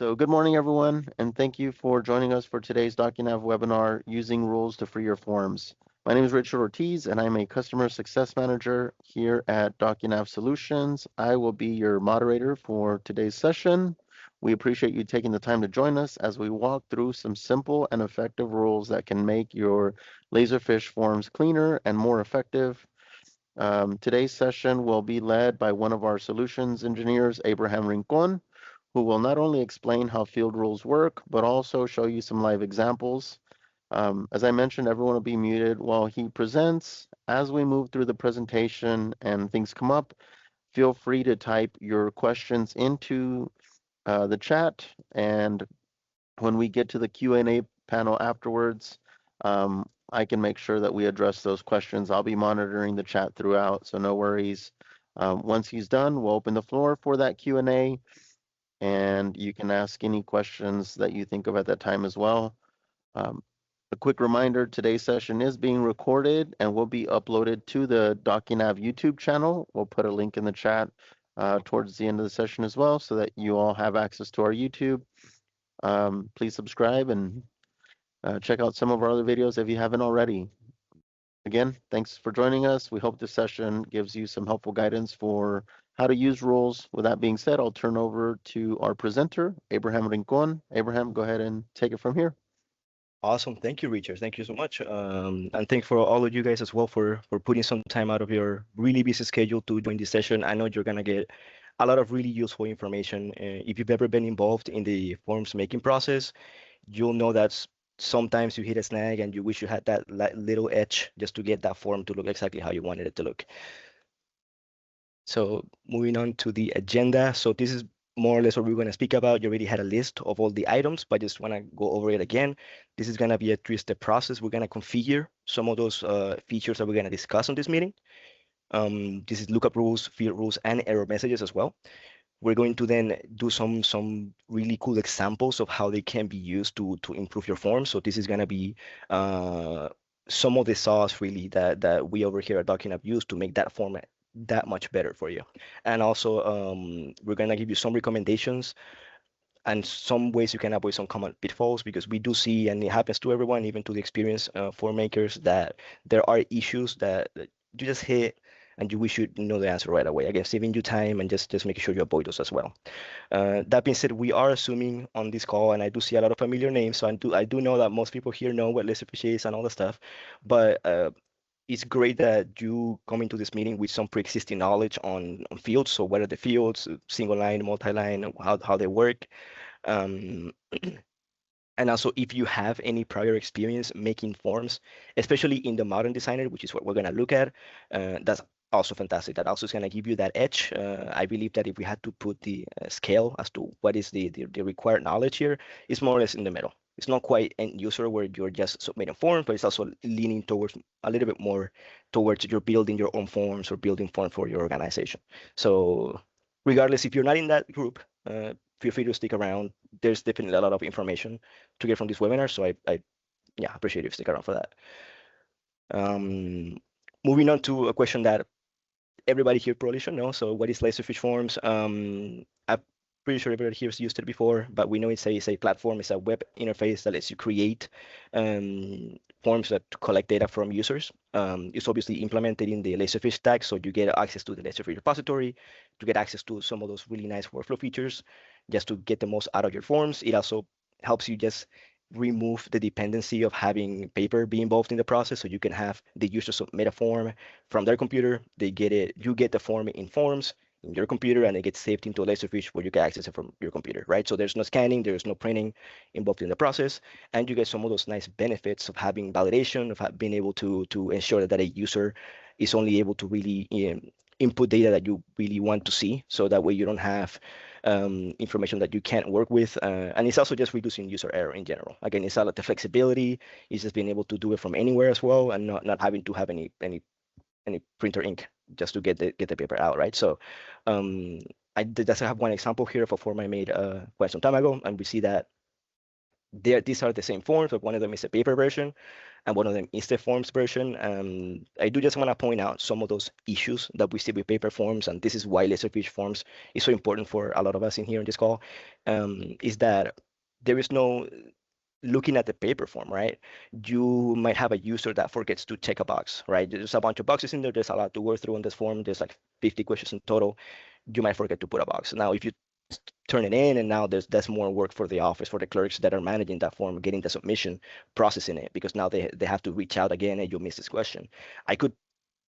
So good morning, everyone, and thank you for joining us for today's DocuNav webinar, Using Rules to Free Your Forms. My name is Richard Ortiz, and I'm a Customer Success Manager here at DocuNav Solutions. I will be your moderator for today's session. We appreciate you taking the time to join us as we walk through some simple and effective rules that can make your Laserfish forms cleaner and more effective. Today's session will be led by one of our solutions engineers, Abraham Rincon, who will not only explain how field rules work, but also show you some live examples. As I mentioned, everyone will be muted while he presents. As we move through the presentation and things come up, feel free to type your questions into the chat, and when we get to the Q&A panel afterwards, I can make sure that we address those questions. I'll be monitoring the chat throughout, so no worries. Once he's done, we'll open the floor for that Q&A, and you can ask any questions that you think of at that time as well. A quick reminder, today's session is being recorded and will be uploaded to the DocuNav YouTube channel. We'll put a link in the chat towards the end of the session as well, so that you all have access to our YouTube. Please subscribe and check out some of our other videos if you haven't already. Again, thanks for joining us. We hope this session gives you some helpful guidance for how to use rules. With that being said, I'll turn over to our presenter, Abraham Rincon. Abraham, go ahead and take it from here. Awesome. Thank you, Richard. Thank you so much. And thank for all of you guys as well for putting some time out of your really busy schedule to join this session. I know you're going to get a lot of really useful information. If you've ever been involved in the forms making process, you'll know that sometimes you hit a snag and you wish you had that little edge just to get that form to look exactly how you wanted it to look. So moving on to the agenda. So this is more or less what we're going to speak about. You already had a list of all the items, but I just want to go over it again. This is going to be a three-step process. We're going to configure some of those features that we're going to discuss on this meeting. This is lookup rules, field rules, and error messages as well. We're going to then do some really cool examples of how they can be used to improve your form. So this is going to be some of the sauce really that we over here at DocuNav use to make that format that much better for you. And also we're going to give you some recommendations and some ways you can avoid some common pitfalls, because we do see, and it happens to everyone, even to the experienced form makers, that there are issues that you just hit and you wish you know the answer right away. Again, saving you time and just making sure you avoid those as well. That being said, we are assuming on this call, and I do see a lot of familiar names, so I do know that most people here know what Laserfish is and all the stuff, but it's great that you come into this meeting with some pre-existing knowledge on fields. So what are the fields, single line, multi-line, how they work. And also, if you have any prior experience making forms, especially in the Modern Designer, which is what we're going to look at, that's also fantastic. That also is going to give you that edge. I believe that if we had to put the scale as to what is the required knowledge here, it's more or less in the middle. It's not quite end user where you're just submitting forms, but it's also leaning towards a little bit more towards you're building your own forms or building forms for your organization. So regardless, if you're not in that group, feel free to stick around. There's definitely a lot of information to get from this webinar. So I appreciate you stick around for that. Moving on to a question that everybody here probably should know. So what is Laserfish Forms? I'm pretty sure everybody here has used it before, but we know it's a platform, it's a web interface that lets you create forms that collect data from users. It's obviously implemented in the Laserfish stack, so you get access to the Laserfish repository, to get access to some of those really nice workflow features, just to get the most out of your forms. It also helps you just remove the dependency of having paper be involved in the process, so you can have the user submit a form from their computer, they get it, you get the form in Forms in your computer, and it gets saved into Laserfish where you can access it from your computer, right? So there's no scanning, there's no printing involved in the process, and you get some of those nice benefits of having validation, of being able to ensure that a user is only able to really input data that you really want to see, so that way you don't have information that you can't work with, and it's also just reducing user error in general. Again, it's all the flexibility, it's just being able to do it from anywhere as well, and not having to have any printer ink just to get the paper out, right? So I just have one example here of a form I made quite some time ago, and we see that These are the same forms, but one of them is a paper version and one of them is the forms version. I do just want to point out some of those issues that we see with paper forms, and this is why Laserfish forms is so important for a lot of us in here in this call, is that there is no looking at the paper form, right? You might have a user that forgets to check a box, right? There's a bunch of boxes in there. There's a lot to work through on this form. There's like 50 questions in total. You might forget to put a box. Now, if you turn it in, and now that's more work for the office, for the clerks that are managing that form, getting the submission, processing it, because now they have to reach out again and you miss this question. I could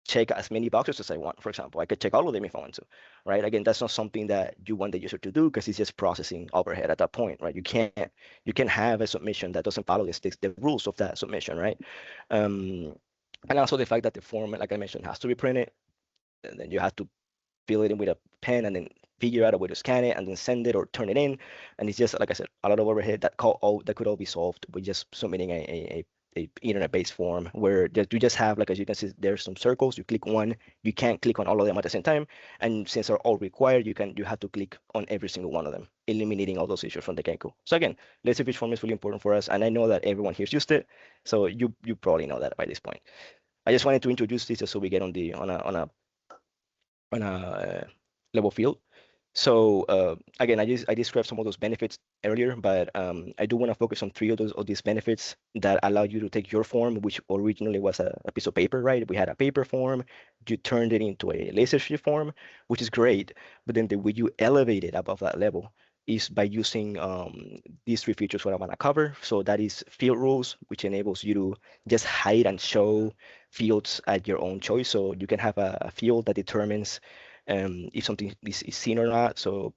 check as many boxes as I want, for example. I could check all of them if I want to, right? Again, that's not something that you want the user to do because it's just processing overhead at that point, right? You can't have a submission that doesn't follow the rules of that submission, right? Um, and also the fact that the form, like I mentioned, has to be printed, and then you have to fill it in with a pen and then figure out a way to scan it and then send it or turn it in. And it's just, like I said, a lot of overhead that could all be solved with just submitting a internet-based form where you just have, like, as you can see, there's some circles. You click one, you can't click on all of them at the same time. And since they're all required, you have to click on every single one of them, eliminating all those issues from the get-go. So again, Laserfish form is really important for us, and I know that everyone here's used it, so you probably know that by this point. I just wanted to introduce this just so we get on a level field. So again, I described some of those benefits earlier, but I do want to focus on three of these benefits that allow you to take your form, which originally was a piece of paper, right? We had a paper form, you turned it into a laser sheet form, which is great, but then the way you elevate it above that level is by using these three features what I want to cover. So that is field rules, which enables you to just hide and show fields at your own choice. So you can have a field that determines if something is seen or not. So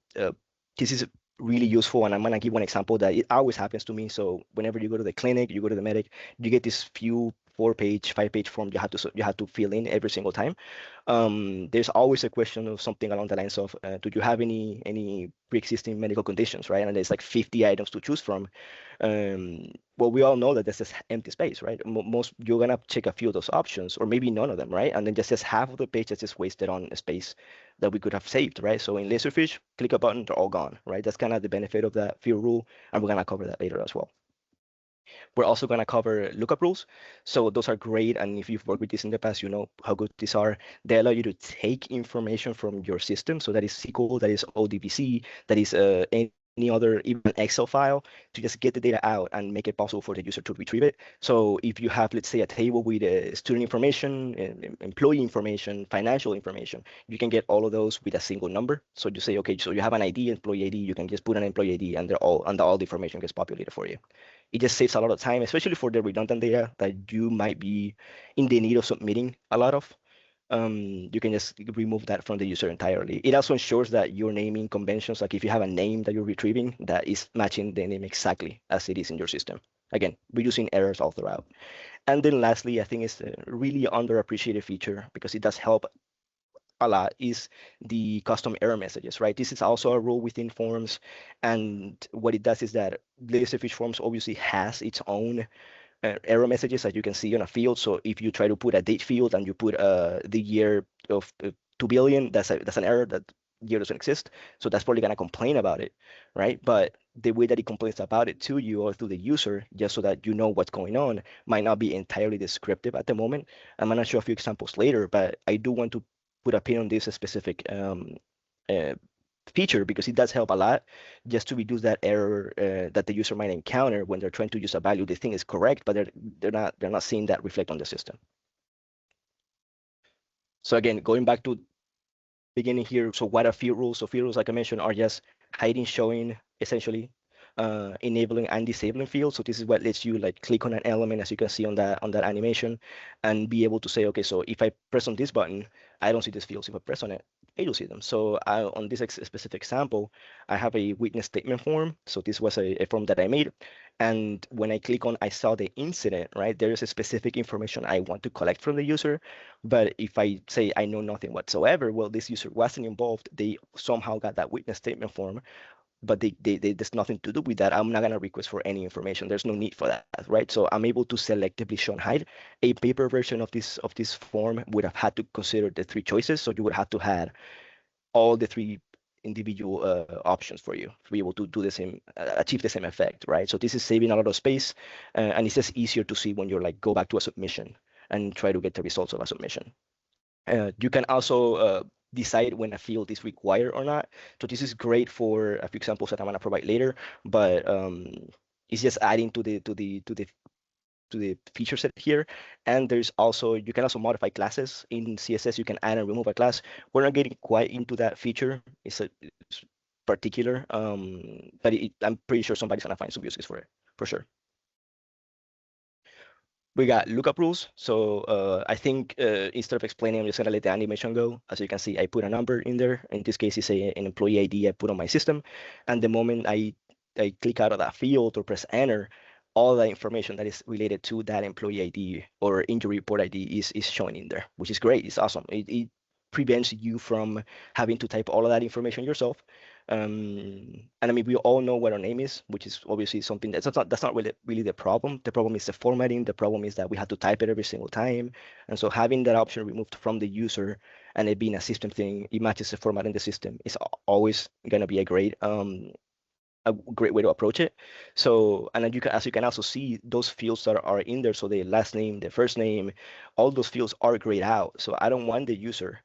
this is really useful, and I'm gonna give one example that it always happens to me. So whenever you go to the clinic, you go to the medic, you get this few 4-page, 5-page form you have to fill in every single time. There's always a question of something along the lines of, do you have any pre-existing medical conditions, right? And there's like 50 items to choose from. Well, we all know that there's this empty space, right? Most you're gonna check a few of those options, or maybe none of them, right? And then just half of the page that's just wasted on space that we could have saved, right? So in Laserfish, click a button, they're all gone, right? That's kind of the benefit of that field rule, and we're gonna cover that later as well. We're also going to cover lookup rules. So those are great. And if you've worked with this in the past, you know how good these are. They allow you to take information from your system. So that is SQL, that is ODBC, that is any other, even Excel file, to just get the data out and make it possible for the user to retrieve it. So if you have, let's say, a table with student information, employee information, financial information, you can get all of those with a single number. So you say, okay, so you have an ID, employee ID, you can just put an employee ID, and all the information gets populated for you. It just saves a lot of time, especially for the redundant data that you might be in the need of submitting a lot of. You can just remove that from the user entirely. It also ensures that your naming conventions, like if you have a name that you're retrieving, that is matching the name exactly as it is in your system. Again, reducing errors all throughout. And then lastly, I think it's a really underappreciated feature because it does help a lot is the custom error messages, right? This is also a rule within forms. And what it does is that Laserfish Forms obviously has its own error messages that you can see on a field. So if you try to put a date field and you put the year of 2 billion, that's an error. That year doesn't exist. So that's probably going to complain about it, right? But the way that it complains about it to you or to the user, just so that you know what's going on, might not be entirely descriptive at the moment. I'm going to show a few examples later, but I do want to put a pin on this specific uh, feature because it does help a lot just to reduce that error that the user might encounter when they're trying to use a value they think is correct, but they're not seeing that reflect on the system. So again, going back to beginning here, so what are field rules? So field rules, like I mentioned, are just hiding, showing, essentially, enabling and disabling fields. So this is what lets you like click on an element, as you can see on that animation, and be able to say, okay, so if I press on this button, I don't see these fields. If I press on it, I do see them. So on this specific example, I have a witness statement form. So this was a form that I made. And when I click on, I saw the incident, right? There is a specific information I want to collect from the user. But if I say I know nothing whatsoever, well, this user wasn't involved. They somehow got that witness statement form, but there's nothing to do with that. I'm not gonna request for any information. There's no need for that, right? So I'm able to selectively show and hide. A paper version of this form would have had to consider the three choices. So you would have to have all the three individual options for you to be able to do the same, achieve the same effect, right? So this is saving a lot of space, and it's just easier to see when you're like go back to a submission and try to get the results of a submission. You can also decide when a field is required or not. So this is great for a few examples that I'm gonna provide later, but it's just adding to the feature set here. And there's also, you can also modify classes in CSS. You can add and remove a class. We're not getting quite into that feature. It's particular, but I'm pretty sure somebody's gonna find some uses for it, for sure. We got lookup rules. So I think instead of explaining, I'm just gonna let the animation go. As you can see, I put a number in there. In this case, it's an employee ID I put on my system. And the moment I click out of that field or press enter, all the information that is related to that employee ID or injury report ID is showing in there, which is great. It's awesome. It prevents you from having to type all of that information yourself. And I mean, we all know what our name is, which is obviously something that's not really the problem. The problem is the formatting. The problem is that we have to type it every single time. And so having that option removed from the user and it being a system thing, it matches the format in the system is always going to be a great way to approach it. So, and then as you can also see, those fields that are in there, so the last name, the first name, all those fields are grayed out. So I don't want the user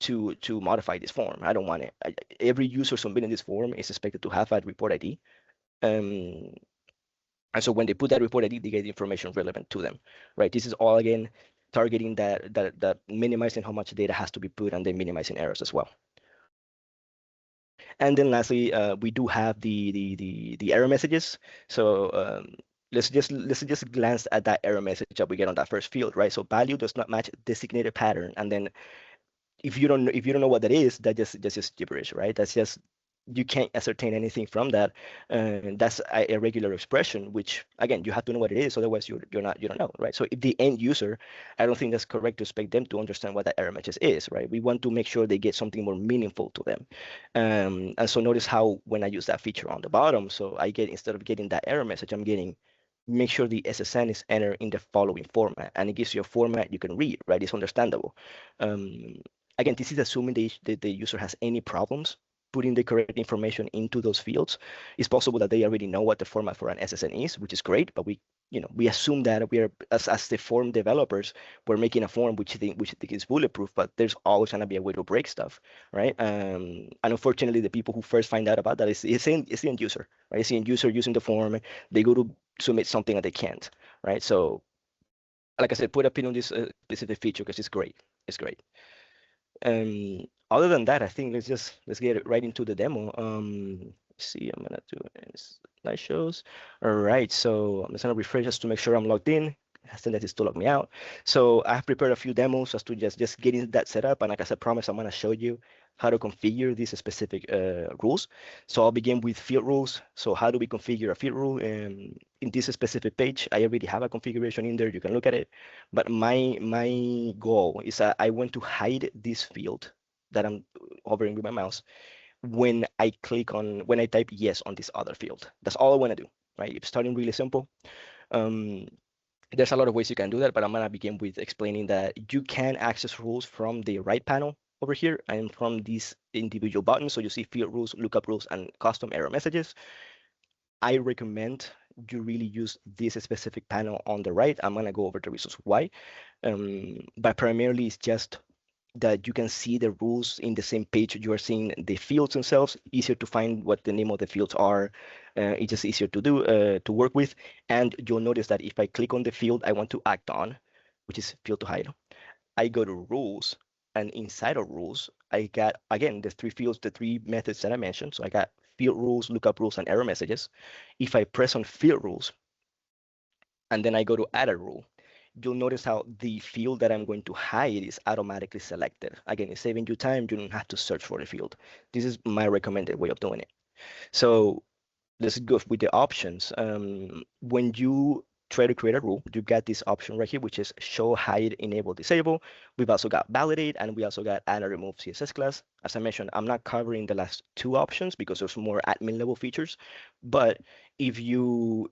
to modify this form. I don't want it. Every user submitting this form is expected to have a report ID. Um, and so when they put that report ID, they get information relevant to them, right? This is all again targeting that minimizing how much data has to be put and then minimizing errors as well. And then lastly, we do have the error messages. So let's just glance at that error message that we get on that first field, right? So value does not match designated pattern, and then if you don't know what that is, that's just gibberish, right? That's just you can't ascertain anything from that. That's a regular expression, which again you have to know what it is, otherwise you don't know, right? So if the end user, I don't think that's correct to expect them to understand what that error message is, right? We want to make sure they get something more meaningful to them. And so notice how when I use that feature on the bottom, so I get instead of getting that error message, I'm getting make sure the SSN is entered in the following format, and it gives you a format you can read, right? It's understandable. Um, Again, this is assuming the user has any problems putting the correct information into those fields. It's possible that they already know what the format for an SSN is, which is great, but we assume that we are as the form developers, we're making a form which think is bulletproof, but there's always gonna be a way to break stuff, right? And unfortunately, the people who first find out about that is the end user, right? It's the end user using the form. They go to submit something that they can't, right? So, like I said, put a pin on this specific feature because it's great. It's great. Other than that, I think let's get right into the demo. Let's see, I'm gonna do slideshows. All right, so I'm just gonna refresh just to make sure I'm logged in. It has tendency to log me out. So I have prepared a few demos just to just getting that set up. And like I said, promise I'm gonna show you how to configure these specific rules. So I'll begin with field rules. So how do we configure a field rule? In this specific page, I already have a configuration in there. You can look at it. But my goal is that I want to hide this field that I'm hovering with my mouse when I type yes on this other field. That's all I want to do, right? It's starting really simple. Um, there's a lot of ways you can do that, but I'm gonna begin with explaining that you can access rules from the right panel over here and from these individual buttons. So you see field rules, lookup rules, and custom error messages. I recommend you really use this specific panel on the right. I'm gonna go over the reasons why. But primarily it's just that you can see the rules in the same page. You are seeing the fields themselves, easier to find what the name of the fields are. It's just easier to do, to work with. And you'll notice that if I click on the field I want to act on, which is field to hide, I go to rules, and inside of rules, I got, again, the three fields, the three methods that I mentioned. So I got field rules, lookup rules, and error messages. If I press on field rules, and then I go to add a rule, you'll notice how the field that I'm going to hide is automatically selected. Again, it's saving you time. You don't have to search for the field. This is my recommended way of doing it. So let's go with the options. When you try to create a rule, you got this option right here, which is show, hide, enable, disable. We've also got validate, and we also got add or remove CSS class. As I mentioned, I'm not covering the last two options because there's more admin level features. But if you'll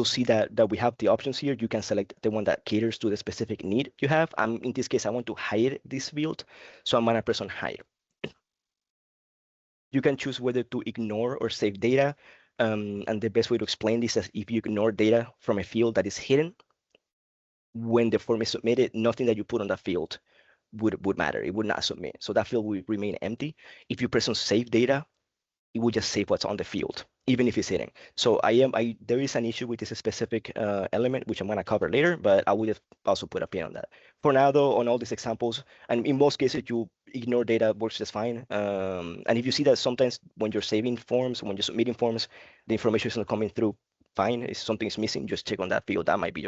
see that we have the options here. You can select the one that caters to the specific need you have. In this case, I want to hide this field, so I'm gonna press on hide. You can choose whether to ignore or save data. And the best way to explain this is if you ignore data from a field that is hidden, when the form is submitted, nothing that you put on that field would matter. It would not submit. So that field will remain empty. If you press on save data, it will just save what's on the field, even if it's hidden. So there is an issue with this specific element, which I'm gonna cover later, but I will just also put a pin on that. For now, though, on all these examples, and in most cases, you ignore data works just fine. And if you see that sometimes when you're saving forms, when you're submitting forms, the information is not coming through fine, if something is missing, just check on that field. That might be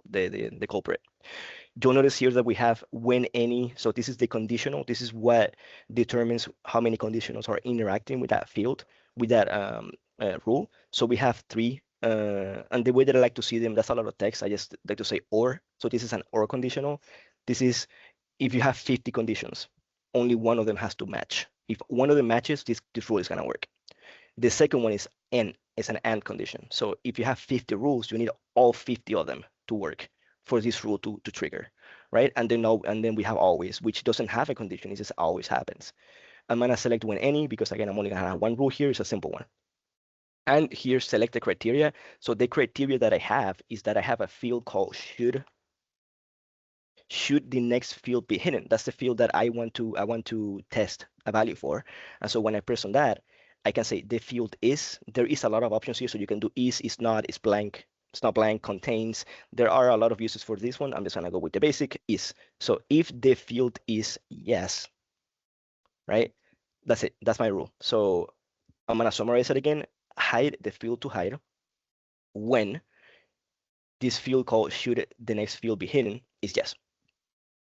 the culprit. You'll notice here that we have when any. So this is the conditional. This is what determines how many conditionals are interacting with that field, with that rule. So we have three. And the way that I like to see them, that's a lot of text. I just like to say or. So this is an or conditional. This is if you have 50 conditions, only one of them has to match. If one of them matches, this rule is going to work. The second one is an and condition. So if you have 50 rules, you need all 50 of them to work for this rule to trigger, right? And then we have always, which doesn't have a condition. It just always happens. I'm gonna select when any because again, I'm only gonna have one rule here. It's a simple one. And here, select the criteria. So the criteria that I have is that I have a field called should the next field be hidden? That's the field that I want to test a value for. And so when I press on that, I can say the field is, there is a lot of options here. So you can do is not, is blank, it's not blank, contains. There are a lot of uses for this one. I'm just gonna go with the basic is. So if the field is yes, right? That's it. That's my rule. So I'm gonna summarize it again. Hide the field to hide when this field called should the next field be hidden is yes.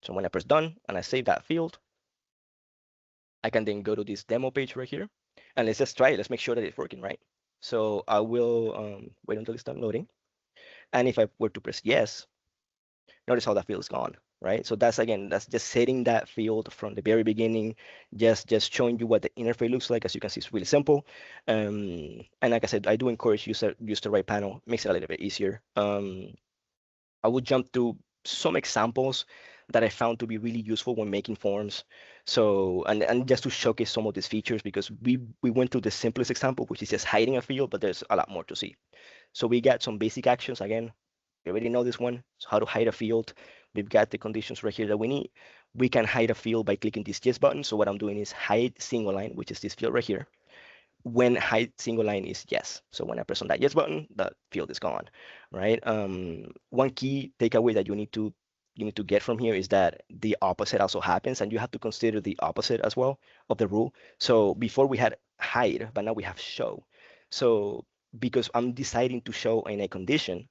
So when I press done and I save that field, I can then go to this demo page right here, and let's just try it. Let's make sure that it's working, right? So I will wait until it's done loading. And if I were to press yes, notice how that field is gone, right? So that's just setting that field from the very beginning, just showing you what the interface looks like. As you can see, it's really simple. And like I said, I do encourage use the right panel, makes it a little bit easier. I would jump to some examples that I found to be really useful when making forms. So, and just to showcase some of these features, because we went through the simplest example, which is just hiding a field, but there's a lot more to see. So we got some basic actions. Again, we already know this one. So how to hide a field. We've got the conditions right here that we need. We can hide a field by clicking this yes button. So what I'm doing is hide single line, which is this field right here, when hide single line is yes. So when I press on that yes button, the field is gone, right? One key takeaway that you need to get from here is that the opposite also happens, and you have to consider the opposite as well of the rule. So before we had hide, but now we have show. So because I'm deciding to show in a condition,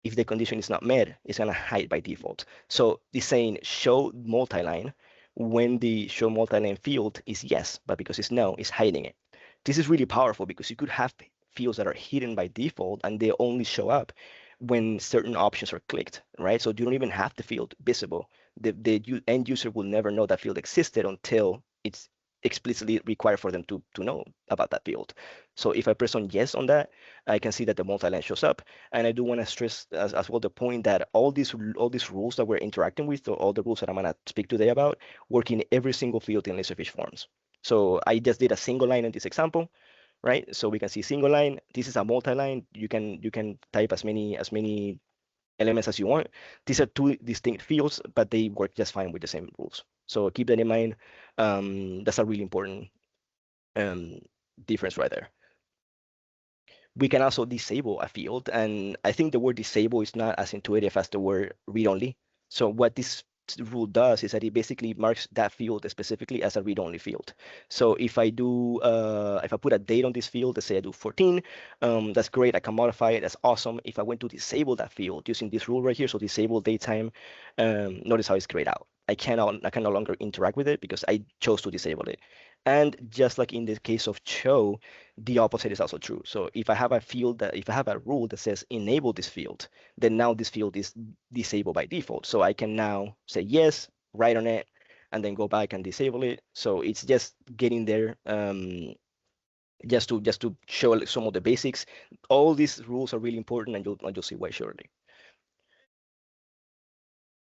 if the condition is not met, it's gonna hide by default. So it's saying show multiline when the show multiline field is yes, but because it's no, it's hiding it. This is really powerful because you could have fields that are hidden by default and they only show up when certain options are clicked, right? So you don't even have the field visible. The end user will never know that field existed until it's explicitly required for them to know about that field. So if I press on yes on that, I can see that the multi-line shows up. And I do want to stress as well the point that all these rules that we're interacting with, or all the rules that I'm gonna speak today about, work in every single field in Laserfish forms. So I just did a single line in this example, right? So we can see single line. This is a multi-line. You can type as many elements as you want. These are two distinct fields, but they work just fine with the same rules. So keep that in mind. That's a really important um, difference right there. We can also disable a field, and I think the word disable is not as intuitive as the word read-only. So what this rule does is that it basically marks that field specifically as a read-only field. So if I put a date on this field, let's say I do 14, that's great. I can modify it. That's awesome. If I went to disable that field using this rule right here, so disable datetime, notice how it's grayed out. I can no longer interact with it because I chose to disable it. And just like in the case of show, the opposite is also true. So if I have a rule that says enable this field, then now this field is disabled by default. So I can now say yes, write on it, and then go back and disable it. So it's just getting there, just to show some of the basics. All these rules are really important, and you'll see why shortly.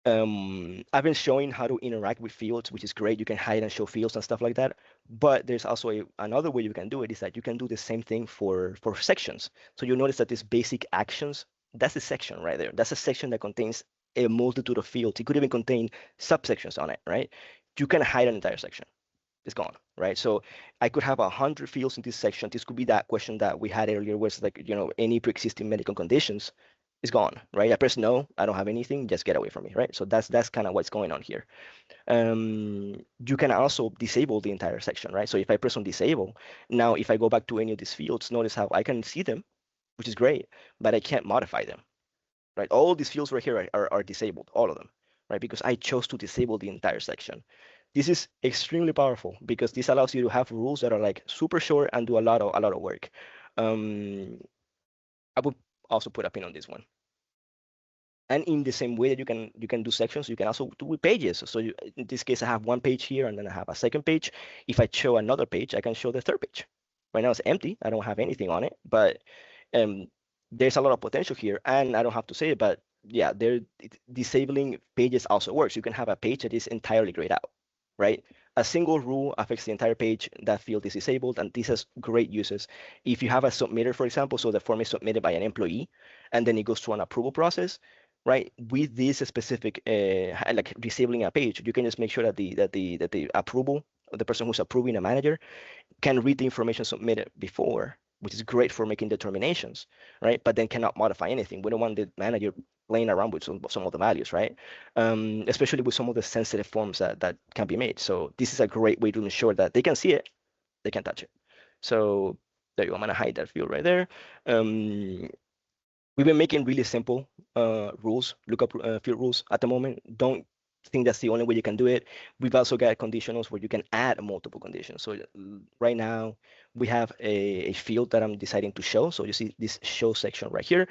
I've been showing how to interact with fields, which is great. You can hide and show fields and stuff like that. But there's also another way you can do it is that you can do the same thing for sections. So you'll notice that these basic actions, that's a section right there. That's a section that contains a multitude of fields. It could even contain subsections on it, right? You can hide an entire section. It's gone, right? So I could have 100 fields in this section. This could be that question that we had earlier, where it's like, any pre-existing medical conditions is gone, right? I press no, I don't have anything, just get away from me, right? So that's kind of what's going on here. You can also disable the entire section, right? So if I press on disable, now if I go back to any of these fields, notice how I can see them, which is great, but I can't modify them, right? All these fields right here are disabled, all of them, right? Because I chose to disable the entire section. This is extremely powerful because this allows you to have rules that are like super short and do a lot of work. Um, I would also put a pin on this one. And in the same way that you can do sections, you can also do with pages. So in this case, I have one page here, and then I have a second page. If I show another page, I can show the third page. Right now it's empty. I don't have anything on it, but um, there's a lot of potential here, and I don't have to say it, but yeah, disabling pages also works. You can have a page that is entirely grayed out, right? A single rule affects the entire page. That field is disabled, and this has great uses. If you have a submitter, for example, so the form is submitted by an employee, and then it goes through an approval process, right? With this specific, like disabling a page, you can just make sure that the approval, the person who's approving, a manager, can read the information submitted before, which is great for making determinations, right? But then cannot modify anything. We don't want the manager playing around with some of the values, right? Especially with some of the sensitive forms that can be made. So this is a great way to ensure that they can see it, they can touch it. So there you go. I'm gonna hide that field right there. Um, we've been making really simple rules, lookup field rules at the moment. Don't think that's the only way you can do it. We've also got conditionals where you can add multiple conditions. So right now we have a field that I'm deciding to show. So you see this show section right here,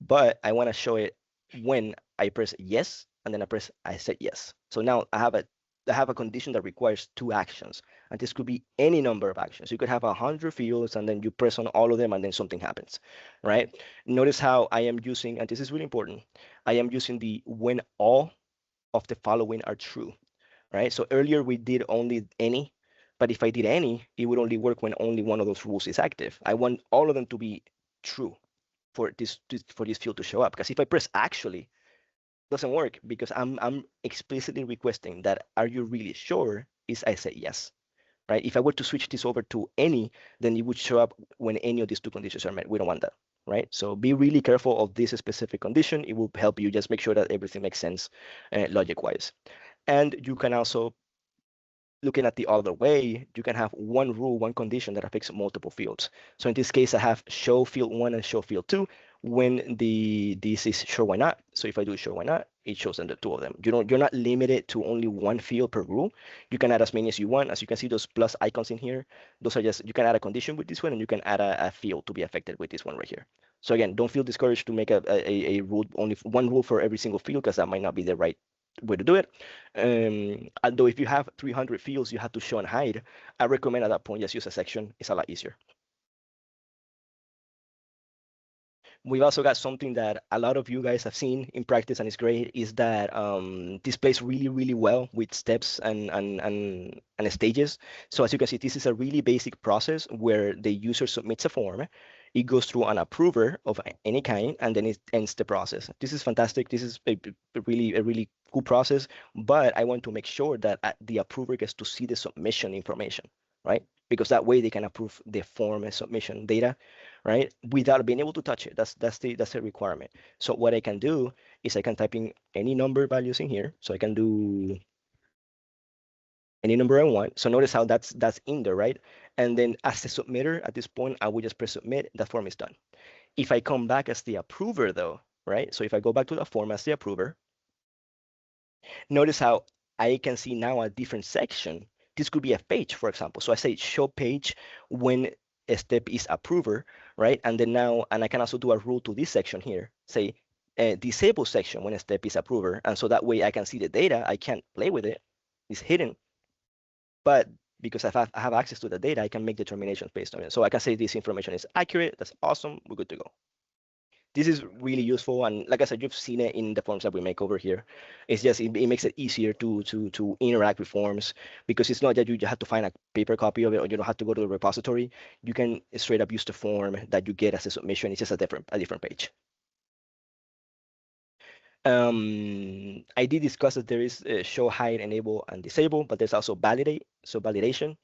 but I want to show it when I press yes, and then I said yes. So now I have a condition that requires two actions, and this could be any number of actions. You could have 100 fields, and then you press on all of them, and then something happens, right? Notice how I am using, and this is really important, I am using the when all of the following are true, right? So earlier we did only any, but if I did any, it would only work when only one of those rules is active. I want all of them to be true for this field to show up. Because if I press actually, it doesn't work because I'm explicitly requesting that are you really sure is I say yes, right? If I were to switch this over to any, then it would show up when any of these two conditions are met. We don't want that, right? So be really careful of this specific condition. It will help you just make sure that everything makes sense logic-wise. And you can also, looking at the other way, you can have one rule, one condition that affects multiple fields. So in this case, I have show field one and show field two when this is sure why not. So if I do sure why not, it shows them the two of them. You're not limited to only one field per rule. You can add as many as you want. As you can see, those plus icons in here, those are just, you can add a condition with this one, and you can add a field to be affected with this one right here. So again, don't feel discouraged to make a rule, only one rule for every single field, because that might not be the right way to do it. Although if you have 300 fields you have to show and hide, I recommend at that point just use a section. It's a lot easier. We've also got something that a lot of you guys have seen in practice, and it's great, is that displays really, really well with steps and stages. So as you can see, this is a really basic process where the user submits a form, it goes through an approver of any kind, and then it ends the process. This is fantastic. This is a really cool process, but I want to make sure that the approver gets to see the submission information, right? Because that way they can approve the form and submission data, right? Without being able to touch it. That's a requirement. So what I can do is I can type in any number values in here. So I can do any number I want. So notice how that's in there, right? And then as the submitter at this point, I will just press submit. That form is done. If I come back as the approver though, right? So if I go back to the form as the approver, notice how I can see now a different section. This could be a page, for example. So I say show page when a step is approver, right? And then now, and I can also do a rule to this section here, say disable section when a step is approver. And so that way I can see the data. I can't play with it. It's hidden. But because I have access to the data, I can make determinations based on it. So I can say this information is accurate. That's awesome. We're good to go. This is really useful, and like I said, you've seen it in the forms that we make over here. It's just it makes it easier to interact with forms because it's not that you have to find a paper copy of it or you don't have to go to the repository. You can straight up use the form that you get as a submission. It's just a different page. I did discuss that there is show, hide, enable, and disable, but there's also validate. So validation.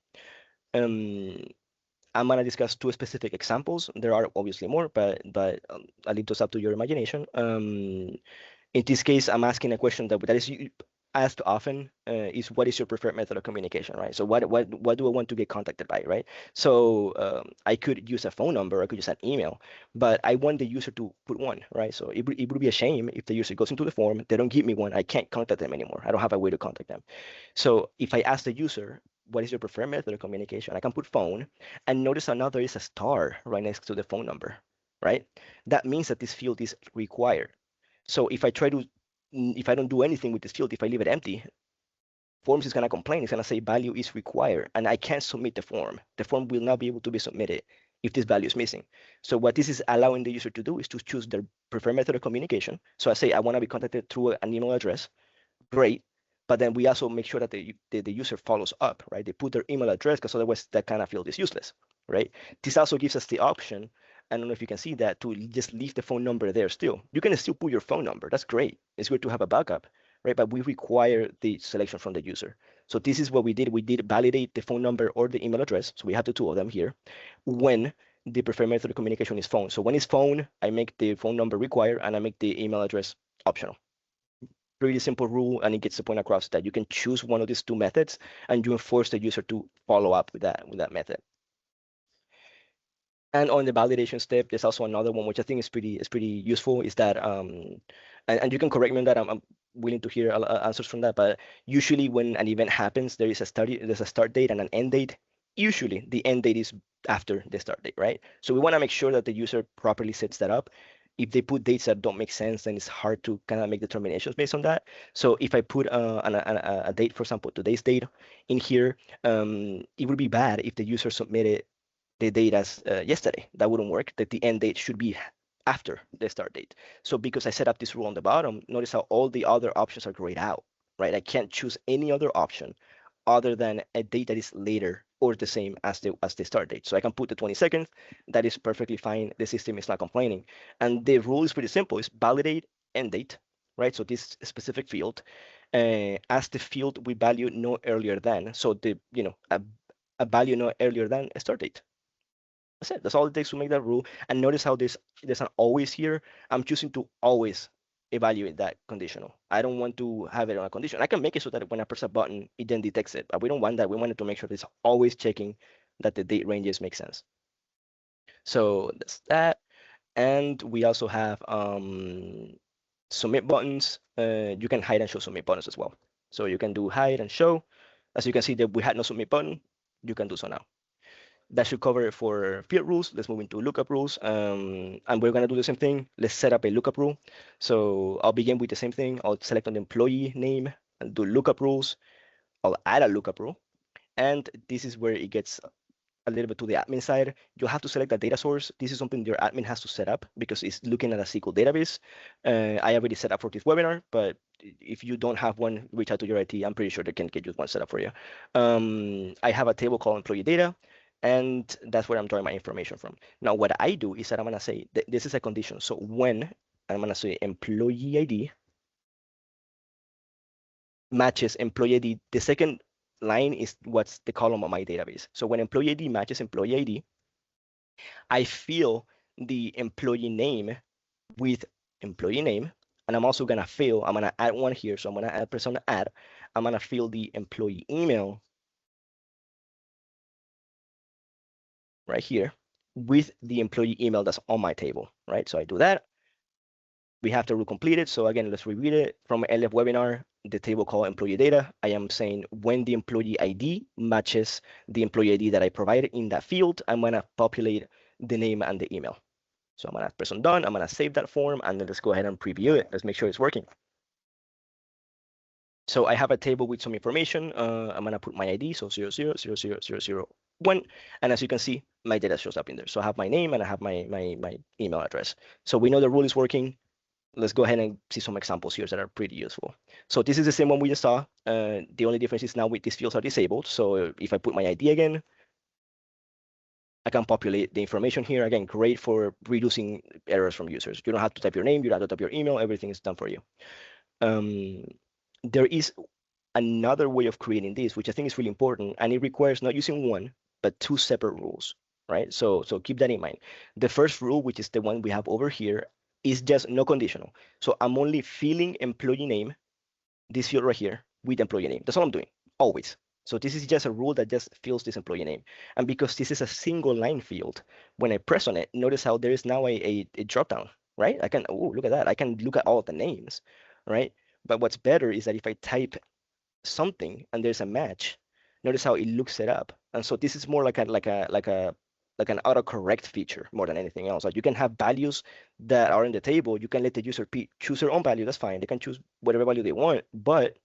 Um, I'm gonna discuss two specific examples. There are obviously more, but I leave those up to your imagination. In this case, I'm asking a question that is asked often is what is your preferred method of communication, right? So what do I want to get contacted by, right? So I could use a phone number, I could use an email, but I want the user to put one, right? So it would be a shame if the user goes into the form, they don't give me one, I can't contact them anymore. I don't have a way to contact them. So if I ask the user, what is your preferred method of communication? I can put phone, and notice now there is a star right next to the phone number, right? That means that this field is required. So if I don't do anything with this field, if I leave it empty, Forms is going to complain. It's going to say value is required, and I can't submit the form. The form will not be able to be submitted if this value is missing. So what this is allowing the user to do is to choose their preferred method of communication. So I say I want to be contacted through an email address. Great. But then we also make sure that the user follows up, right? They put their email address because otherwise that kind of field is useless, right? This also gives us the option, I don't know if you can see that, to just leave the phone number there still. You can still put your phone number. That's great. It's good to have a backup, right? But we require the selection from the user. So this is what we did. We did validate the phone number or the email address. So we have the two of them here when the preferred method of communication is phone. So when it's phone, I make the phone number required and I make the email address optional. Pretty simple rule, and it gets the point across that you can choose one of these two methods and you enforce the user to follow up with that method. And on the validation step, there's also another one which I think is pretty useful. Is that and you can correct me on that. I'm willing to hear answers from that. But usually when an event happens, there's a start date and an end date. Usually the end date is after the start date, right? So we want to make sure that the user properly sets that up. If they put dates that don't make sense, then it's hard to kind of make determinations based on that. So if I put a date, for example, today's date in here, it would be bad if the user submitted the date as yesterday. That wouldn't work. That the end date should be after the start date. So because I set up this rule on the bottom, notice how all the other options are grayed out, right? I can't choose any other option other than a date that is later or the same as the start date. So I can put the 22nd. That is perfectly fine. The system is not complaining. And the rule is pretty simple. It's validate end date, right? So this specific field, as the field we value no earlier than. So a value no earlier than a start date. That's it. That's all it takes to make that rule. And notice how there's an always here. I'm choosing to always evaluate that conditional. I don't want to have it on a condition. I can make it so that when I press a button, it then detects it. But we don't want that. We want it to make sure that it's always checking that the date ranges make sense. So that's that. And we also have submit buttons. You can hide and show submit buttons as well. So you can do hide and show. As you can see that we had no submit button, you can do so now. That should cover it for field rules. Let's move into lookup rules. And we're going to do the same thing. Let's set up a lookup rule. So I'll begin with the same thing. I'll select on the employee name and do lookup rules. I'll add a lookup rule. And this is where it gets a little bit to the admin side. You'll have to select a data source. This is something your admin has to set up because it's looking at a SQL database. I already set up for this webinar, but if you don't have one, reach out to your IT. I'm pretty sure they can get you one set up for you. I have a table called employee data, and that's where I'm drawing my information from. Now, what I do is that I'm going to say this is a condition. So when I'm going to say employee ID matches employee ID, the second line is what's the column of my database. So when employee ID matches employee ID, I fill the employee name with employee name. And I'm also going to fill, I'm going to add one here. So I'm going to press on add. I'm going to fill the employee email right here with the employee email that's on my table, right? So I do that. We have the rule completed. So again, let's reread it from LF webinar, the table called employee data. I am saying when the employee ID matches the employee ID that I provided in that field, I'm going to populate the name and the email. So I'm going to press on done. I'm going to save that form and then let's go ahead and preview it. Let's make sure it's working. So I have a table with some information. I'm going to put my ID. So 000000 one. And as you can see, my data shows up in there. So I have my name and I have my email address. So we know the rule is working. Let's go ahead and see some examples here that are pretty useful. So this is the same one we just saw. The only difference is now with these fields are disabled. So if I put my ID again, I can populate the information here. Again, great for reducing errors from users. You don't have to type your name, you don't have to type your email, everything is done for you. Um, there is another way of creating this, which I think is really important, and it requires not using one, but two separate rules, right? So keep that in mind. The first rule, which is the one we have over here, is just no conditional. So I'm only filling employee name, this field right here, with employee name. That's all I'm doing, always. So this is just a rule that just fills this employee name. And because this is a single line field, when I press on it, notice how there is now a drop down, right? I can, oh, look at that. I can look at all of the names, right? But what's better is that if I type something and there's a match, notice how it looks it up. And so this is more like an autocorrect feature more than anything else. Like you can have values that are in the table. You can let the user choose their own value. That's fine. They can choose whatever value they want, but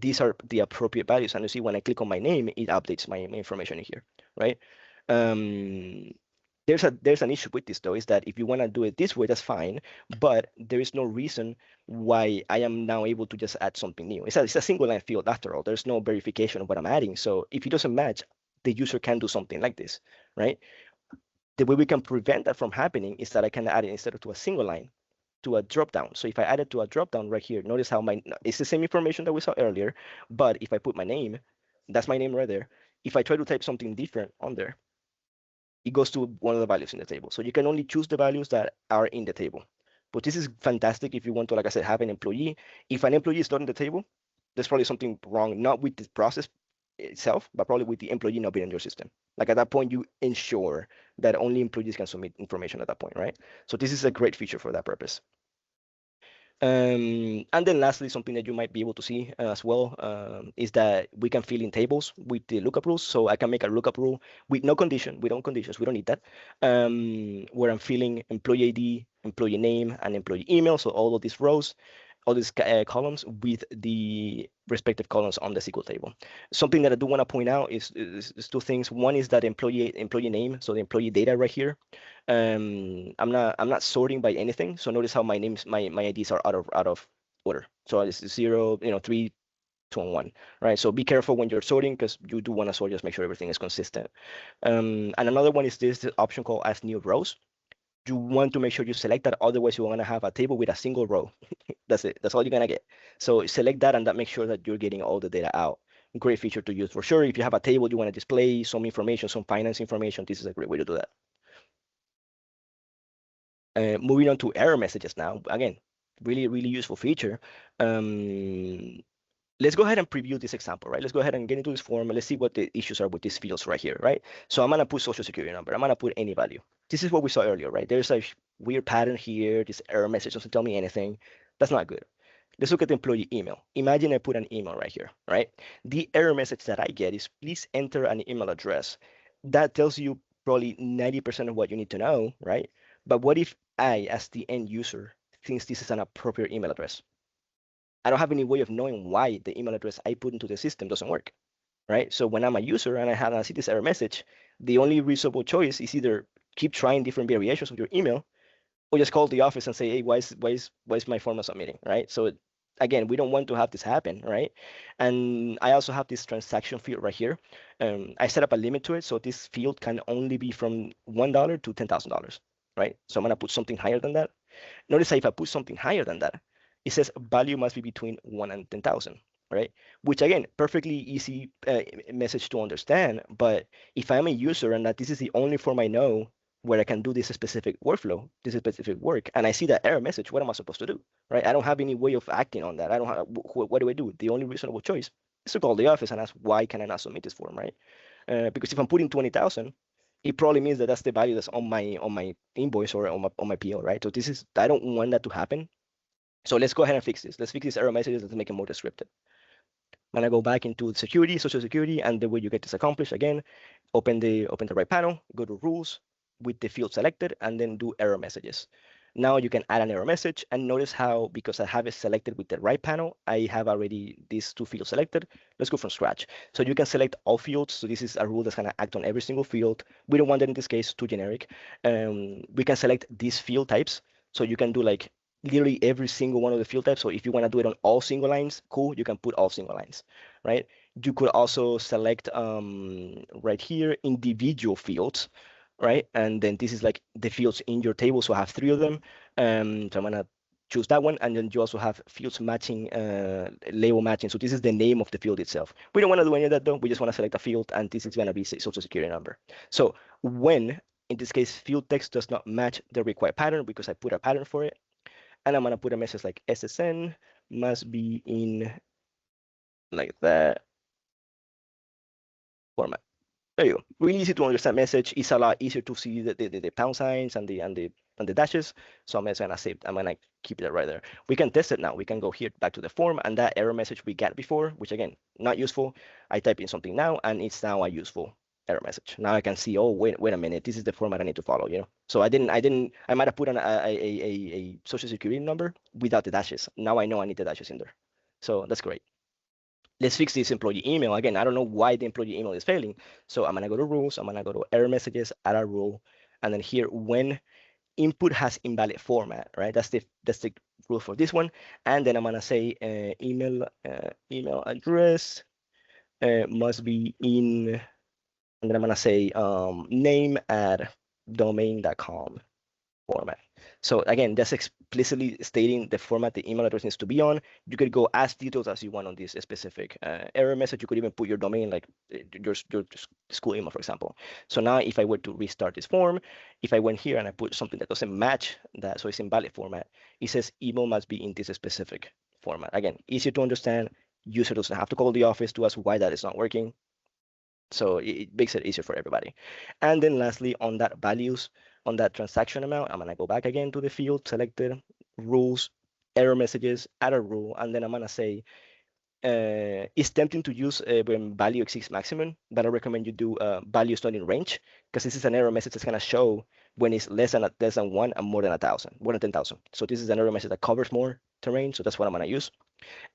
these are the appropriate values. And you see when I click on my name, it updates my information in here, right? Um, there's an issue with this though, is that if you want to do it this way, that's fine, but there is no reason why I am now able to just add something new. It's a single line field after all. There's no verification of what I'm adding. So if it doesn't match, the user can do something like this, right? The way we can prevent that from happening is that I can add it instead of to a single line to a drop down. So if I add it to a drop down right here, notice how it's the same information that we saw earlier, but if I put my name, that's my name right there. If I try to type something different on there, it goes to one of the values in the table. So you can only choose the values that are in the table. But this is fantastic if you want to, like I said, have an employee. If an employee is not in the table, there's probably something wrong, not with the process itself, but probably with the employee not being in your system. Like at that point, you ensure that only employees can submit information at that point, right? So this is a great feature for that purpose. And then lastly, something that you might be able to see as well is that we can fill in tables with the lookup rules. So I can make a lookup rule with no condition, with no conditions. We don't need that. Where I'm filling employee ID, employee name, and employee email. So all of these rows, all these columns with the respective columns on the SQL table. Something that I do want to point out is two things. One is that employee name, so the employee data right here. I'm not sorting by anything. So notice how my IDs are out of order. So it's 0, 3, 2, and 1, right? So be careful when you're sorting because you do want to sort, just make sure everything is consistent. And another one is this option called as new rows. You want to make sure you select that, otherwise you're gonna have a table with a single row. That's it. That's all you're gonna get. So select that, and that makes sure that you're getting all the data out. Great feature to use for sure. If you have a table, you want to display some information, some finance information, this is a great way to do that. Moving on to error messages now. Again, really, really useful feature. Let's go ahead and preview this example, right? Let's go ahead and get into this form and let's see what the issues are with these fields right here, right? So I'm gonna put social security number. I'm gonna put any value. This is what we saw earlier, right? There's a weird pattern here. This error message doesn't tell me anything. That's not good. Let's look at the employee email. Imagine I put an email right here, right? The error message that I get is please enter an email address. That tells you probably 90% of what you need to know, right? But what if I, as the end user, thinks this is an appropriate email address? I don't have any way of knowing why the email address I put into the system doesn't work, right? So when I'm a user and I see this error message, the only reasonable choice is either keep trying different variations of your email or just call the office and say, hey, why is my form not submitting, right? So again, we don't want to have this happen, right? And I also have this transaction field right here. I set up a limit to it, so this field can only be from $1 to $10,000, right? So I'm gonna put something higher than that. Notice that if I put something higher than that, it says value must be between 1 and 10,000, right? Which again, perfectly easy message to understand. But if I'm a user and that this is the only form I know where I can do this specific workflow, this specific work, and I see that error message, what am I supposed to do, right? I don't have any way of acting on that. I don't have, what do I do? The only reasonable choice is to call the office and ask, why can I not submit this form, right? Because if I'm putting 20,000, it probably means that that's the value that's on my invoice or on my PO, right? So this is, I don't want that to happen. So let's go ahead and fix this. Let's fix these error messages. Let's make it more descriptive. I'm gonna go back into security, social security, and the way you get this accomplished again, open the right panel, go to rules with the field selected, and then do error messages. Now you can add an error message, and notice how, because I have it selected with the right panel, I have already these two fields selected. Let's go from scratch. So you can select all fields. So this is a rule that's going to act on every single field. We don't want that in this case, too generic. We can select these field types. So you can do like literally every single one of the field types. So if you want to do it on all single lines, cool, you can put all single lines, right? You could also select right here individual fields, right? And then this is like the fields in your table. So I have three of them. So I'm gonna choose that one. And then you also have fields matching, label matching. So this is the name of the field itself. We don't want to do any of that though. We just want to select a field, and this is gonna be social security number. So when, in this case, field text does not match the required pattern because I put a pattern for it, and I'm gonna put a message like SSN must be in like that format. There you go. Really easy to understand message. It's a lot easier to see the pound signs and the dashes. So I'm just gonna save. I'm gonna keep it right there. We can test it now. We can go here back to the form, and that error message we got before, which again not useful. I type in something now, and it's now a useful error message. Now I can see. Oh, wait a minute. This is the format I need to follow. So I might have put a social security number without the dashes. Now I know I need the dashes in there. So that's great. Let's fix this employee email. Again, I don't know why the employee email is failing. So I'm gonna go to rules, I'm gonna go to error messages, add a rule, and then here when input has invalid format, right? That's the rule for this one. And then I'm gonna say email address must be in, and then I'm gonna say name at domain.com format. So again, that's explicitly stating the format the email address needs to be on. You could go as detailed as you want on this specific error message. You could even put your domain, like your school email, for example. So now if I were to restart this form, if I went here and I put something that doesn't match that, so it's invalid format, it says email must be in this specific format. Again, easier to understand. User doesn't have to call the office to ask why that is not working. So it makes it easier for everybody. And then lastly, on that values, on that transaction amount, I'm gonna go back again to the field, selected, rules, error messages, add a rule, and then I'm gonna say, it's tempting to use when value exceeds maximum, but I recommend you do values not in range, because this is an error message that's gonna show when it's less than one and more than 1,000, more than 10,000. So this is an error message that covers more terrain, so that's what I'm gonna use.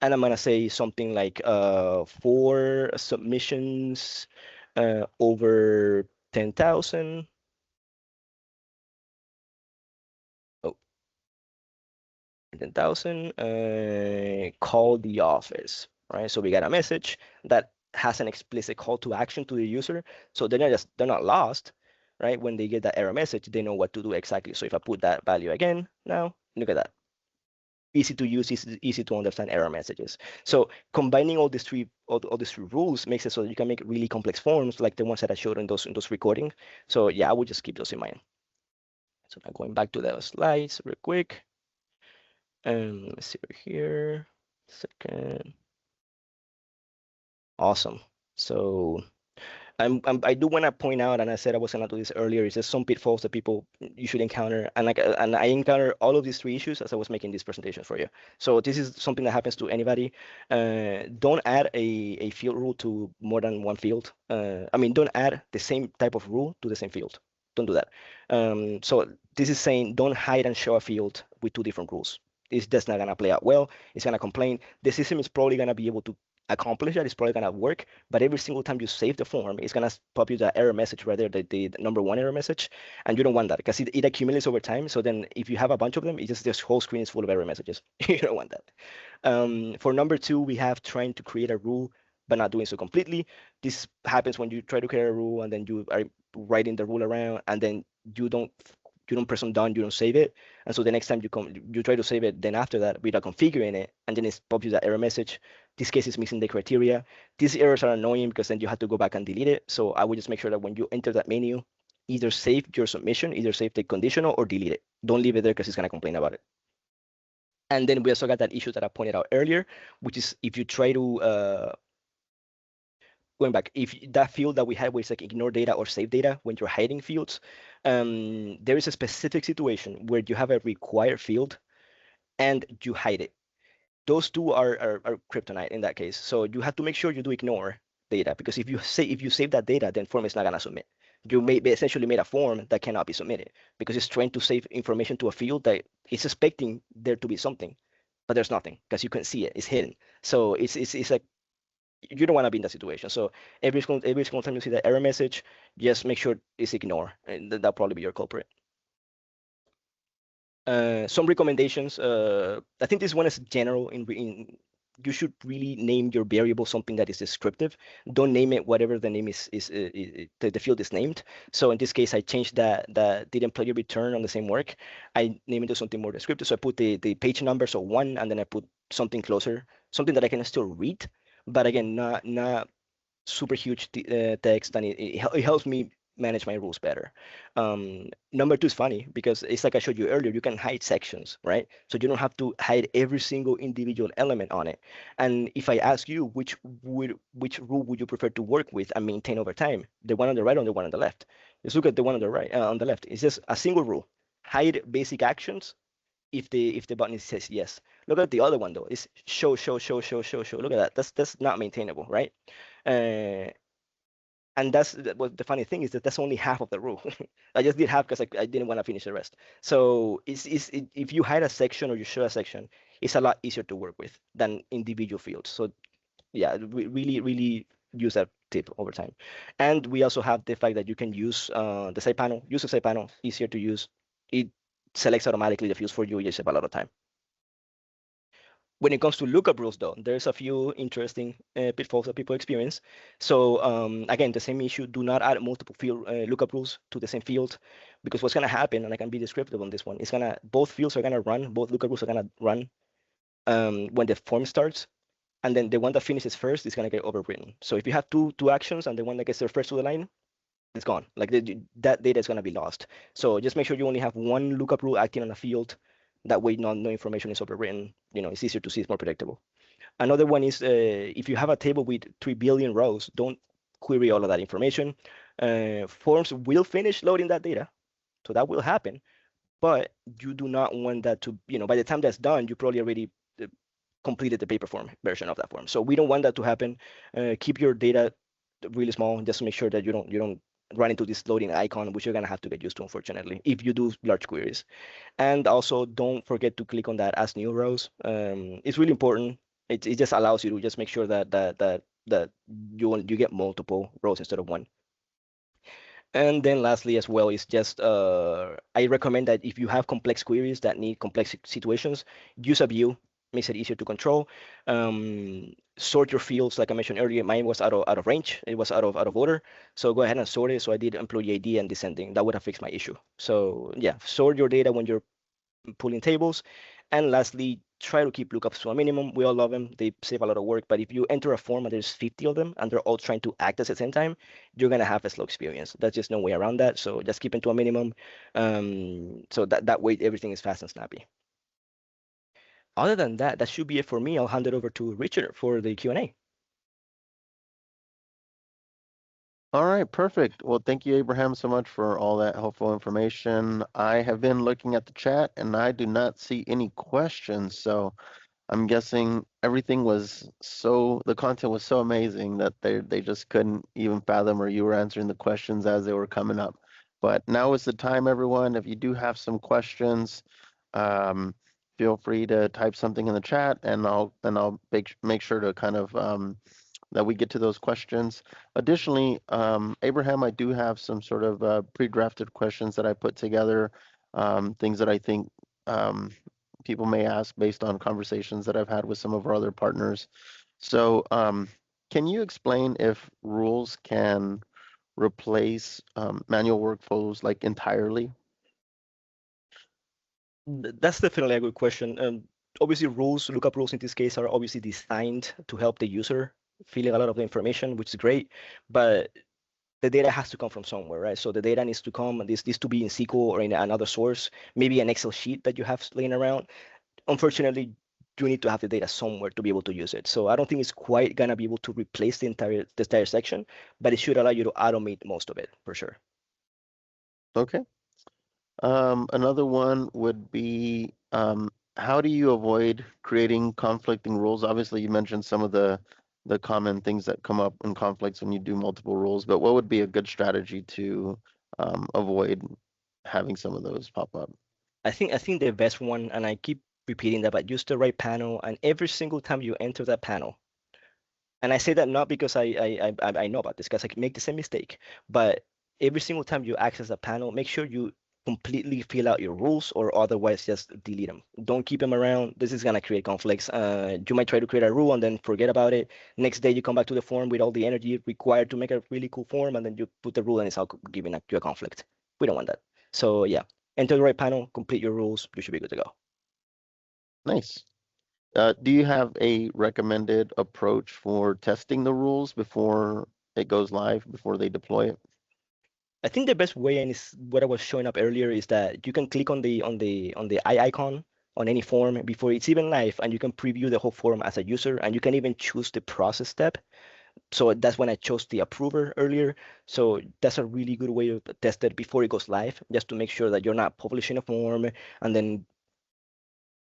And I'm gonna say something like for submissions over 10,000. Oh, 10,000. Call the office, right? So we got a message that has an explicit call to action to the user, so they're not lost, right? When they get that error message, they know what to do exactly. So if I put that value again, now look at that. Easy to use, easy to understand error messages. So combining all these three rules makes it so that you can make really complex forms like the ones that I showed in those recordings. So yeah, I would just keep those in mind. So now going back to the slides real quick. Let's see right here. Second. Awesome. So I do want to point out, and I said I was gonna do this earlier, is there's some pitfalls that people usually encounter, and I encounter all of these three issues as I was making this presentation for you. So this is something that happens to anybody. Don't add a field rule to more than one field. I mean, don't add the same type of rule to the same field. Don't do that. So this is saying don't hide and show a field with two different rules. It's just not gonna play out well. It's gonna complain. The system is probably gonna be able to accomplish that. It's probably gonna work, but every single time you save the form, it's gonna pop you the error message right there, the number one error message, and you don't want that because it accumulates over time. So then if you have a bunch of them, it just this whole screen is full of error messages. You don't want that. For number two, we have trying to create a rule but not doing so completely. This happens when you try to create a rule and then you are writing the rule around and then you don't press on done, you don't save it. And so the next time you try to save it, then after that, without configuring it, and then it's pops you that error message. This case is missing the criteria. These errors are annoying because then you have to go back and delete it. So I would just make sure that when you enter that menu, either save your submission, either save the conditional or delete it. Don't leave it there because it's gonna complain about it. And then we also got that issue that I pointed out earlier, which is if you try to going back, if that field that we had where it's like ignore data or save data when you're hiding fields, there is a specific situation where you have a required field and you hide it. Those two are kryptonite in that case. So you have to make sure you do ignore data because if you save that data, then form is not gonna submit. You may be essentially made a form that cannot be submitted because it's trying to save information to a field that it's expecting there to be something, but there's nothing because you can't see it. It's hidden. So it's like you don't want to be in that situation. So every single time you see that error message, just make sure it's ignore, and that'll probably be your culprit. Some recommendations. I think this one is general. You should really name your variable something that is descriptive. Don't name it whatever the name the field is named. So in this case, I changed that did employee return on the same work. I named it to something more descriptive. So I put the page number, so one, and then I put something closer, something that I can still read, but again, not super huge text, and it helps me manage my rules better. Number two is funny because it's like I showed you earlier, you can hide sections, right? So you don't have to hide every single individual element on it. And if I ask you which rule would you prefer to work with and maintain over time, the one on the right or the one on the left? Let's look at the one on the right, on the left. It's just a single rule: hide basic actions if the button says yes. Look at the other one though. It's show, show, show, show, show, show. Look at that. That's not maintainable, right? Uh, and what the funny thing is that that's only half of the rule. I just did half because I didn't want to finish the rest. So if you hide a section or you show a section, it's a lot easier to work with than individual fields. So yeah, really, really use that tip over time. And we also have the fact that you can use the side panel. Use the side panel, easier to use. It selects automatically the fields for you. You save a lot of time. When it comes to lookup rules, though, there's a few interesting pitfalls that people experience. So again, the same issue: do not add multiple field lookup rules to the same field, because what's going to happen, and I can be descriptive on this one, is gonna both fields are gonna run, both lookup rules are gonna run when the form starts, and then the one that finishes first is gonna get overwritten. So if you have two actions and the one that gets there first to the line, it's gone. Like that data is going to be lost. So just make sure you only have one lookup rule acting on a field. That way, no information is overwritten. It's easier to see. It's more predictable. Another one is if you have a table with 3 billion rows, don't query all of that information. Forms will finish loading that data, so that will happen. But you do not want that to, by the time that's done, you probably already completed the paper form version of that form. So we don't want that to happen. Keep your data really small, just to make sure that you don't run into this loading icon, which you're gonna have to get used to, unfortunately, if you do large queries. And also, don't forget to click on that as new rows. It's really important. It just allows you to just make sure that you get multiple rows instead of one. And then lastly, as well, is just I recommend that if you have complex queries that need complex situations, use a view. Makes it easier to control. Sort your fields, like I mentioned earlier. Mine was out of range. It was out of order. So go ahead and sort it. So I did employee ID and descending. That would have fixed my issue. So yeah, sort your data when you're pulling tables. And lastly, try to keep lookups to a minimum. We all love them. They save a lot of work. But if you enter a form and there's 50 of them and they're all trying to act at the same time, you're going to have a slow experience. There's just no way around that. So just keep it to a minimum. So that way everything is fast and snappy. Other than that, that should be it for me. I'll hand it over to Richard for the Q&A. All right, perfect. Well, thank you, Abraham, so much for all that helpful information. I have been looking at the chat and I do not see any questions. So I'm guessing the content was so amazing that they just couldn't even fathom, or you were answering the questions as they were coming up. But now is the time, everyone. If you do have some questions, um, feel free to type something in the chat, and I'll make sure to kind of that we get to those questions. Additionally, Abraham, I do have some sort of pre-drafted questions that I put together, things that I think people may ask based on conversations that I've had with some of our other partners. So, can you explain if rules can replace manual workflows like entirely? That's definitely a good question. Obviously, lookup rules in this case are obviously designed to help the user filling a lot of the information, which is great. But the data has to come from somewhere, right? So the data needs to come, this needs to be in SQL or in another source, maybe an Excel sheet that you have laying around. Unfortunately, you need to have the data somewhere to be able to use it. So I don't think it's quite gonna be able to replace the entire section, but it should allow you to automate most of it for sure. Okay. Another one would be how do you avoid creating conflicting rules? Obviously, you mentioned some of the common things that come up in conflicts when you do multiple rules, but what would be a good strategy to avoid having some of those pop up? I think the best one, and I keep repeating that, but use the right panel, and every single time you enter that panel, and I say that not because I know about this, because I make the same mistake, but every single time you access a panel, make sure you completely fill out your rules, or otherwise just delete them. Don't keep them around. This is gonna create conflicts. You might try to create a rule and then forget about it. Next day you come back to the form with all the energy required to make a really cool form, and then you put the rule and it's all giving you a conflict. We don't want that. So yeah, enter the right panel, complete your rules. You should be good to go. Nice. Do you have a recommended approach for testing the rules before it goes live, before they deploy it? I think the best way, and it's what I was showing up earlier, is that you can click on the eye icon on any form before it's even live, and you can preview the whole form as a user, and you can even choose the process step. So that's when I chose the approver earlier. So that's a really good way to test it before it goes live, just to make sure that you're not publishing a form and then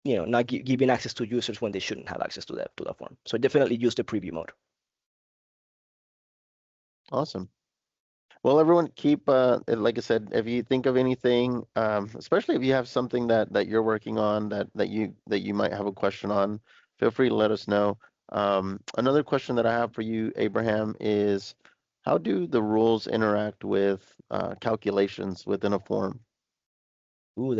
not giving access to users when they shouldn't have access to that form. So definitely use the preview mode. Awesome. Well, everyone, keep like I said, if you think of anything, especially if you have something that you're working on that you might have a question on, feel free to let us know. Another question that I have for you, Abraham, is how do the rules interact with calculations within a form? Ooh,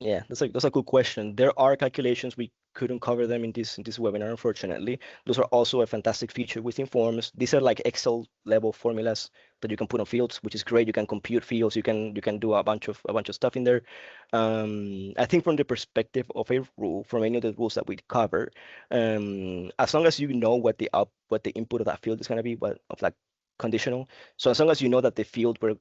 yeah, that's a good question. There are calculations. We couldn't cover them in this webinar, unfortunately. Those are also a fantastic feature within forms. These are like Excel level formulas that you can put on fields, which is great. You can compute fields. You can do a bunch of stuff in there. I think from the perspective of a rule, from any of the rules that we cover, as long as you know what the input of that field is going to be, what of like conditional. So as long as you know that the field we're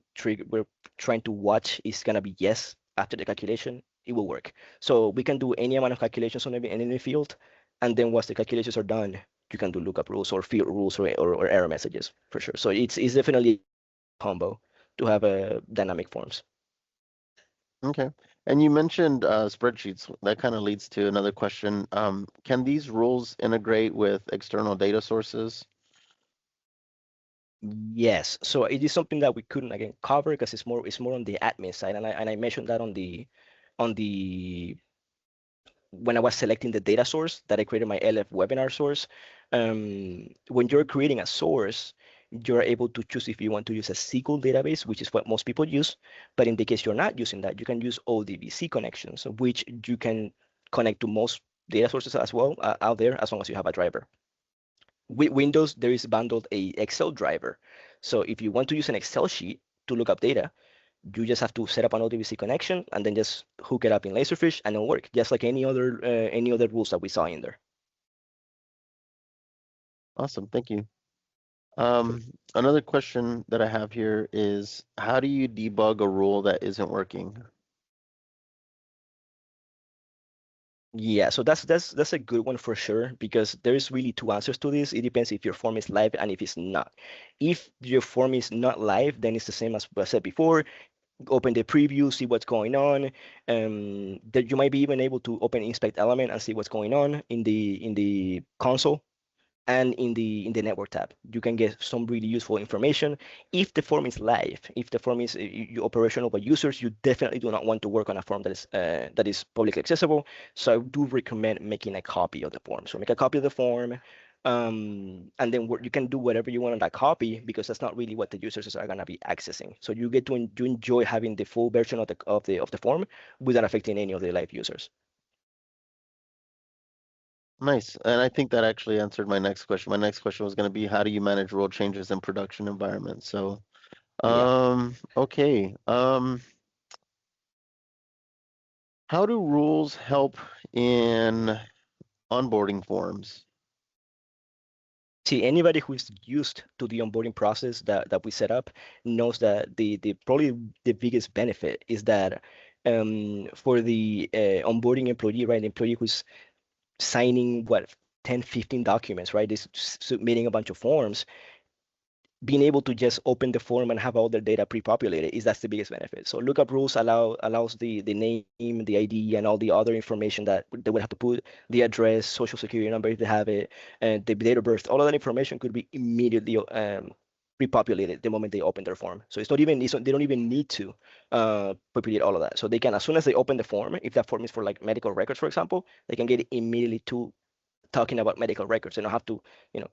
trying to watch is going to be yes after the calculation, it will work. So we can do any amount of calculations on any field, and then once the calculations are done, you can do lookup rules or field rules or error messages for sure. So it's definitely a combo to have a dynamic forms. Okay. And you mentioned spreadsheets. That kind of leads to another question. Can these rules integrate with external data sources? Yes, so it is something that we couldn't again cover because it's more on the admin side, and I mentioned that on the when I was selecting the data source that I created my LF webinar source. When you're creating a source, you're able to choose if you want to use a SQL database, which is what most people use. But in the case you're not using that, you can use ODBC connections, which you can connect to most data sources as well out there, as long as you have a driver. With Windows, there is bundled a Excel driver. So if you want to use an Excel sheet to look up data, you just have to set up an ODBC connection and then just hook it up in Laserfish and it'll work, just like any other rules that we saw in there. Awesome. Thank you. Sure. Another question that I have here is how do you debug a rule that isn't working? Yeah, so that's a good one for sure because there's really two answers to this. It depends if your form is live and if it's not. If your form is not live, then it's the same as I said before. Open the preview, see what's going on. That you might be even able to open inspect element and see what's going on in the console and in the network tab. You can get some really useful information. If the form is live, if the form is operational by users, you definitely do not want to work on a form that is publicly accessible. So I do recommend making a copy of the form. So make a copy of the form, and then you can do whatever you want on that copy because that's not really what the users are gonna be accessing. So you get to enjoy having the full version of the form without affecting any of the live users. Nice. And I think that actually answered my next question. My next question was going to be how do you manage rule changes in production environments? So, Yeah. okay. How do rules help in onboarding forms? See, anybody who is used to the onboarding process that we set up knows that the probably the biggest benefit is that for the onboarding employee, right, the employee who's signing what 10, 15 documents, right, is submitting a bunch of forms. being able to just open the form and have all their data pre-populated is that's the biggest benefit. So lookup rules allows the name, the ID, and all the other information that they would have to put, the address, social security number if they have it, and the date of birth. All of that information could be immediately pre-populated the moment they open their form. So they don't even need to populate all of that. So they can, as soon as they open the form, if that form is for like medical records, for example, they can get it immediately to talking about medical records. They don't have to,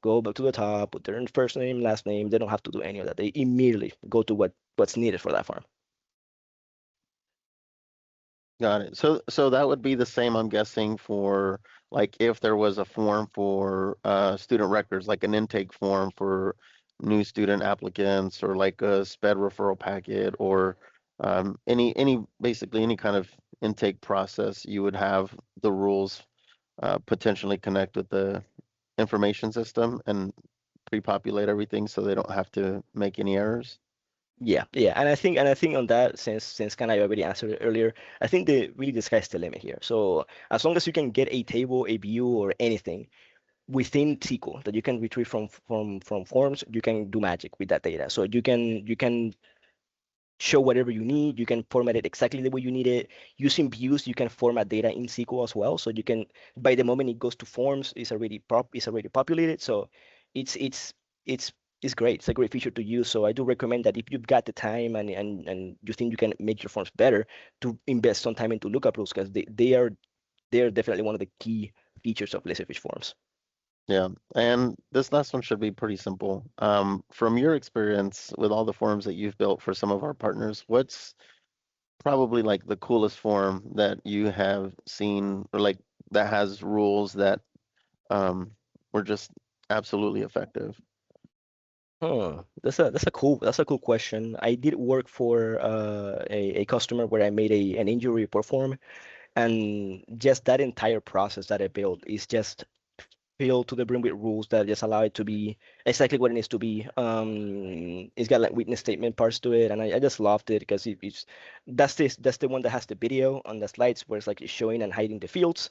go back to the top, put their first name, last name. They don't have to do any of that. They immediately go to what's needed for that form. Got it. So that would be the same, I'm guessing, for like if there was a form for student records, like an intake form for new student applicants, or like a SPED referral packet, or any basically any kind of intake process, you would have the rules potentially connect with the information system and pre-populate everything so they don't have to make any errors. Yeah, yeah, and I think on that, since kind of I already answered it earlier, I think the sky's the limit here. So as long as you can get a table, a view, or anything within SQL that you can retrieve from forms, you can do magic with that data. So you can show whatever you need. You can format it exactly the way you need it. Using views, you can format data in SQL as well. So you can, by the moment it goes to forms, it's already populated. So it's it's it's it's great. It's a great feature to use. So I do recommend that if you've got the time and you think you can make your forms better, to invest some time into lookup rules because they are definitely one of the key features of Laserfish forms. Yeah, and this last one should be pretty simple. From your experience with all the forms that you've built for some of our partners, what's probably like the coolest form that you have seen, or like that has rules that were just absolutely effective? Huh. That's a cool question. I did work for a customer where I made an injury report form, and just that entire process that I built is just filled to the brim with rules that just allow it to be exactly what it needs to be. It's got like witness statement parts to it, and I just loved it because that's the one that has the video on the slides where it's like it's showing and hiding the fields.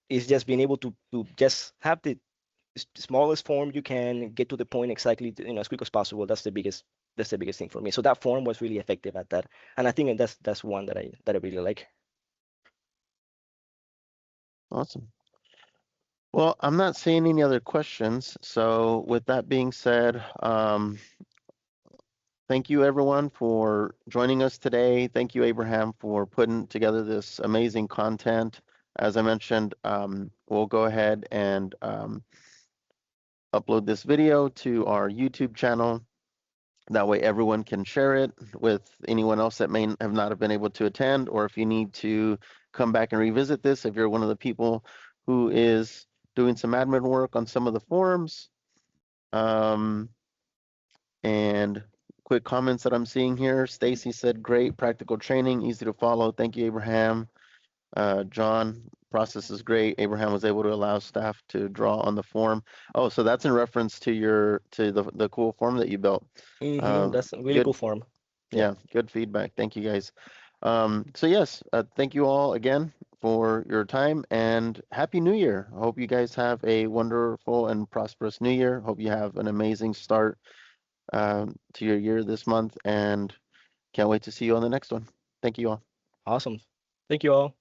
It's just being able to just have the smallest form you can get to the point exactly, as quick as possible. That's the biggest thing for me. So that form was really effective at that, and I think that's one that I really like. Awesome. Well, I'm not seeing any other questions. So with that being said, thank you everyone for joining us today. Thank you, Abraham, for putting together this amazing content. As I mentioned, we'll go ahead and upload this video to our YouTube channel. That way everyone can share it with anyone else that may have not have been able to attend, or if you need to come back and revisit this, if you're one of the people who is doing some admin work on some of the forums. And quick comments that I'm seeing here. Stacy said, great practical training, easy to follow. Thank you, Abraham. John, process is great. Abraham was able to allow staff to draw on the form. Oh, so that's in reference to the cool form that you built. That's a really Good, cool form. Yeah. yeah, good feedback. Thank you guys. So yes, thank you all again for your time, and Happy New Year. I hope you guys have a wonderful and prosperous New Year. Hope you have an amazing start to your year this month, and can't wait to see you on the next one. Thank you all. Awesome. Thank you all.